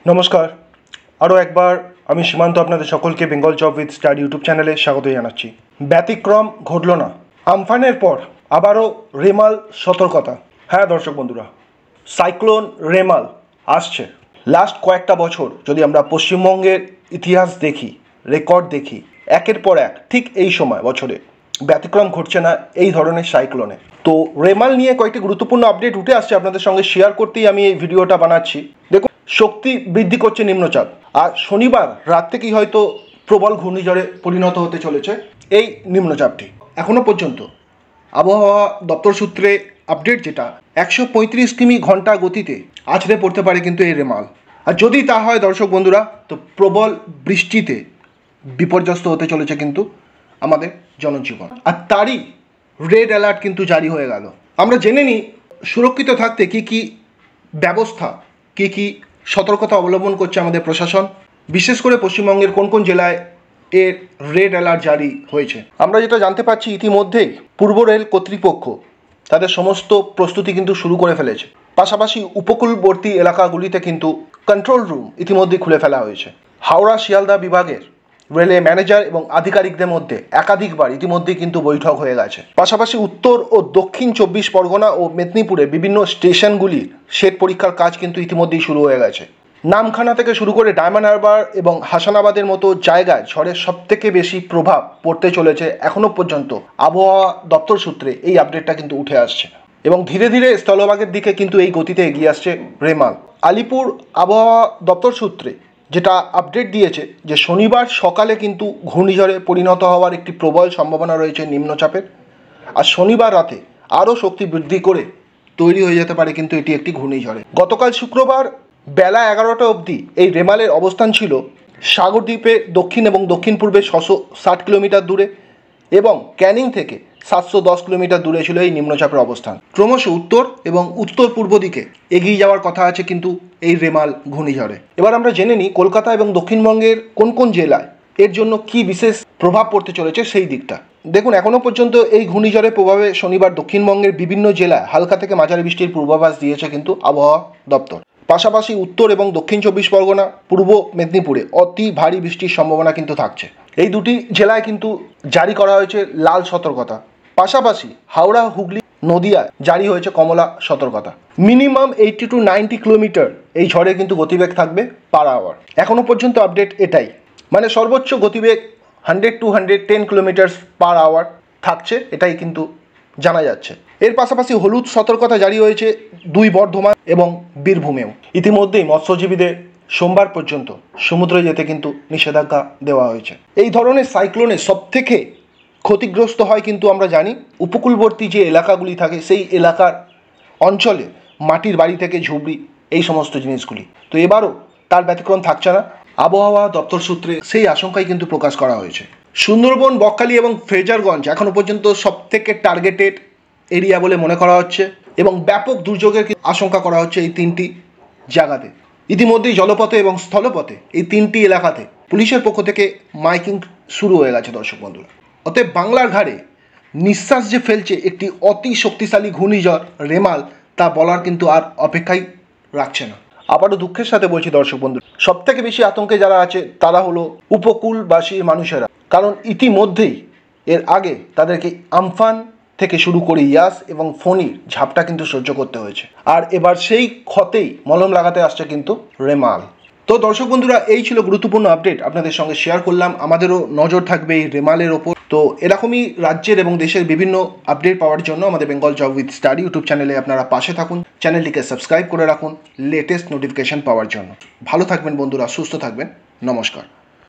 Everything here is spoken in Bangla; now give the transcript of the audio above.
নমস্কার, আরও একবার আমি সীমান্ত আপনাদের সকলকে Bengal job with study YouTube চ্যানেলে স্বাগত জানাচ্ছি। ব্যতিক্রম ঘটল না, আমফানের পর আবারও রেমাল সতর্কতা। হ্যাঁ দর্শক বন্ধুরা, সাইক্লোন রেমাল আসছে। লাস্ট কয়েকটা বছর যদি আমরা পশ্চিমবঙ্গের ইতিহাস দেখি, রেকর্ড দেখি, একের পর এক ঠিক এই সময় বছরে ব্যতিক্রম ঘটছে না এই ধরনের সাইক্লোনে। তো রেমাল নিয়ে কয়েকটি গুরুত্বপূর্ণ আপডেট উঠে আসছে, আপনাদের সঙ্গে শেয়ার করতেই আমি এই ভিডিওটা বানাচ্ছি। দেখুন, শক্তি বৃদ্ধি করছে নিম্নচাপ, আর শনিবার রাত থেকেই হয়তো প্রবল ঘূর্ণিঝড়ে পরিণত হতে চলেছে এই নিম্নচাপটি। এখনও পর্যন্ত আবহাওয়া দপ্তর সূত্রে আপডেট যেটা, 135 কিমি ঘন্টা গতিতে আছড়ে পড়তে পারে কিন্তু এই রেমাল। আর যদি তা হয় দর্শক বন্ধুরা, তো প্রবল বৃষ্টিতে বিপর্যস্ত হতে চলেছে কিন্তু আমাদের জনজীবন। আর তারই রেড অ্যালার্ট কিন্তু জারি হয়ে গেল। আমরা জেনে নিই সুরক্ষিত থাকতে কী কী ব্যবস্থা, কী কী সতর্কতা অবলম্বন করছে আমাদের প্রশাসন, বিশেষ করে পশ্চিমবঙ্গের কোন কোন জেলায় এর রেড অ্যালার্ট জারি হয়েছে। আমরা যেটা জানতে পারছি, ইতিমধ্যেই পূর্ব রেল কর্তৃপক্ষ তাদের সমস্ত প্রস্তুতি কিন্তু শুরু করে ফেলেছে। পাশাপাশি উপকূলবর্তী এলাকাগুলিতে কিন্তু কন্ট্রোল রুম ইতিমধ্যেই খুলে ফেলা হয়েছে। হাওড়া শিয়ালদা বিভাগের রেলে ম্যানেজার এবং আধিকারিকদের মধ্যে একাধিকবার ইতিমধ্যেই কিন্তু বৈঠক হয়ে গেছে। পাশাপাশি উত্তর ও দক্ষিণ 24 পরগনা ও মেদিনীপুরের বিভিন্ন স্টেশনগুলির সেট পরীক্ষার কাজ কিন্তু ইতিমধ্যেই শুরু হয়ে গেছে। নামখানা থেকে শুরু করে ডায়মন্ড হারবার এবং হাসানাবাদের মতো জায়গায় ঝড়ের সবথেকে বেশি প্রভাব পড়তে চলেছে এখনও পর্যন্ত আবহাওয়া দপ্তর সূত্রে এই আপডেটটা কিন্তু উঠে আসছে। এবং ধীরে ধীরে স্থলভাগের দিকে কিন্তু এই গতিতে এগিয়ে আসছে রেমাল। আলিপুর আবহাওয়া দপ্তর সূত্রে যেটা আপডেট দিয়েছে যে শনিবার সকালে কিন্তু ঘূর্ণিঝড়ে পরিণত হওয়ার একটি প্রবল সম্ভাবনা রয়েছে নিম্নচাপের। আর শনিবার রাতে আরও শক্তি বৃদ্ধি করে তৈরি হয়ে যেতে পারে কিন্তু এটি একটি ঘূর্ণিঝড়ে। গতকাল শুক্রবার বেলা 11টা অবধি এই রেমালের অবস্থান ছিল সাগরদ্বীপে দক্ষিণ এবং দক্ষিণ পূর্বে 660 কিলোমিটার দূরে, এবং ক্যানিং থেকে 710 কিলোমিটার দূরে ছিল এই নিম্নচাপের অবস্থান। ক্রমশ উত্তর এবং উত্তর পূর্ব দিকে এগিয়ে যাওয়ার কথা আছে কিন্তু এই রেমাল ঘূর্ণিঝড়ে। এবার আমরা জেনে নিই কলকাতা এবং দক্ষিণবঙ্গের কোন কোন জেলায় এর জন্য কি বিশেষ প্রভাব পড়তে চলেছে সেই দিকটা। দেখুন, এখনও পর্যন্ত এই ঘূর্ণিঝড়ের প্রভাবে শনিবার দক্ষিণবঙ্গের বিভিন্ন জেলায় হালকা থেকে মাঝারি বৃষ্টির পূর্বাভাস দিয়েছে কিন্তু আবহাওয়া দপ্তর। পাশাপাশি উত্তর এবং দক্ষিণ 24 পরগনা, পূর্ব মেদিনীপুরে অতি ভারী বৃষ্টির সম্ভাবনা কিন্তু থাকছে। এই দুটি জেলায় কিন্তু জারি করা হয়েছে লাল সতর্কতা। পাশাপাশি হাওড়া, হুগলি, নদিয়ায় জারি হয়েছে কমলা সতর্কতা। মিনিমাম 80 to 90 কিলোমিটার এই ঝড়ে কিন্তু গতিবেগ থাকবে পার আওয়ার। এখনও পর্যন্ত আপডেট এটাই, মানে সর্বোচ্চ গতিবেগ 100 to 110 কিলোমিটার পার আওয়ার থাকছে, এটাই কিন্তু জানা যাচ্ছে। এর পাশাপাশি হলুদ সতর্কতা জারি হয়েছে 2 বর্ধমান এবং বীরভূমেও। ইতিমধ্যেই মৎস্যজীবীদের সোমবার পর্যন্ত সমুদ্রে যেতে কিন্তু নিষেধাজ্ঞা দেওয়া হয়েছে। এই ধরনের সাইক্লোনে সবথেকে ক্ষতিগ্রস্ত হয় কিন্তু আমরা জানি উপকূলবর্তী যে এলাকাগুলি থাকে সেই এলাকার অঞ্চলে মাটির বাড়ি থেকে ঝুপড়ি, এই সমস্ত জিনিসগুলি। তো এবারও তার ব্যতিক্রম থাকছে না। আবহাওয়া দপ্তর সূত্রে সেই আশঙ্কাই কিন্তু প্রকাশ করা হয়েছে। সুন্দরবন, বকখালি এবং ফ্রেজারগঞ্জ এখনও পর্যন্ত সবথেকে টার্গেটেড এরিয়া বলে মনে করা হচ্ছে, এবং ব্যাপক দুর্যোগের আশঙ্কা করা হচ্ছে এই 3টি জায়গাতে। ইতিমধ্যেই জলপথে এবং স্থলপথে এই 3টি এলাকাতে পুলিশের পক্ষ থেকে মাইকিং শুরু হয়ে গেছে দর্শক বন্ধুরা। অতএব বাংলার ঘাড়ে নিঃশ্বাস যে ফেলছে একটি অতি শক্তিশালী ঘূর্ণিঝড় রেমাল, তা বলার কিন্তু আর অপেক্ষাই রাখছে না। আবারও দুঃখের সাথে বলছি দর্শক বন্ধু, সবথেকে বেশি আতঙ্কে যারা আছে তারা হলো উপকূলবাসী মানুষেরা, কারণ ইতিমধ্যেই এর আগে তাদেরকে আমফান থেকে শুরু করে ইয়াস এবং ফণির ঝাপটা কিন্তু সহ্য করতে হয়েছে, আর এবার সেই ক্ষতেই মলম লাগাতে আসছে কিন্তু রেমাল। তো দর্শক বন্ধুরা, এই ছিল গুরুত্বপূর্ণ আপডেট আপনাদের সঙ্গে শেয়ার করলাম। আমাদেরও নজর থাকবে এই রেমালের ওপর। তো এরকমই রাজ্যের এবং দেশের বিভিন্ন আপডেট পাওয়ার জন্য আমাদের Bengal job with study YouTube চ্যানেলে আপনারা পাশে থাকুন, চ্যানেলটিকে সাবস্ক্রাইব করে রাখুন লেটেস্ট নোটিফিকেশন পাওয়ার জন্য। ভালো থাকবেন বন্ধুরা, সুস্থ থাকবেন, নমস্কার।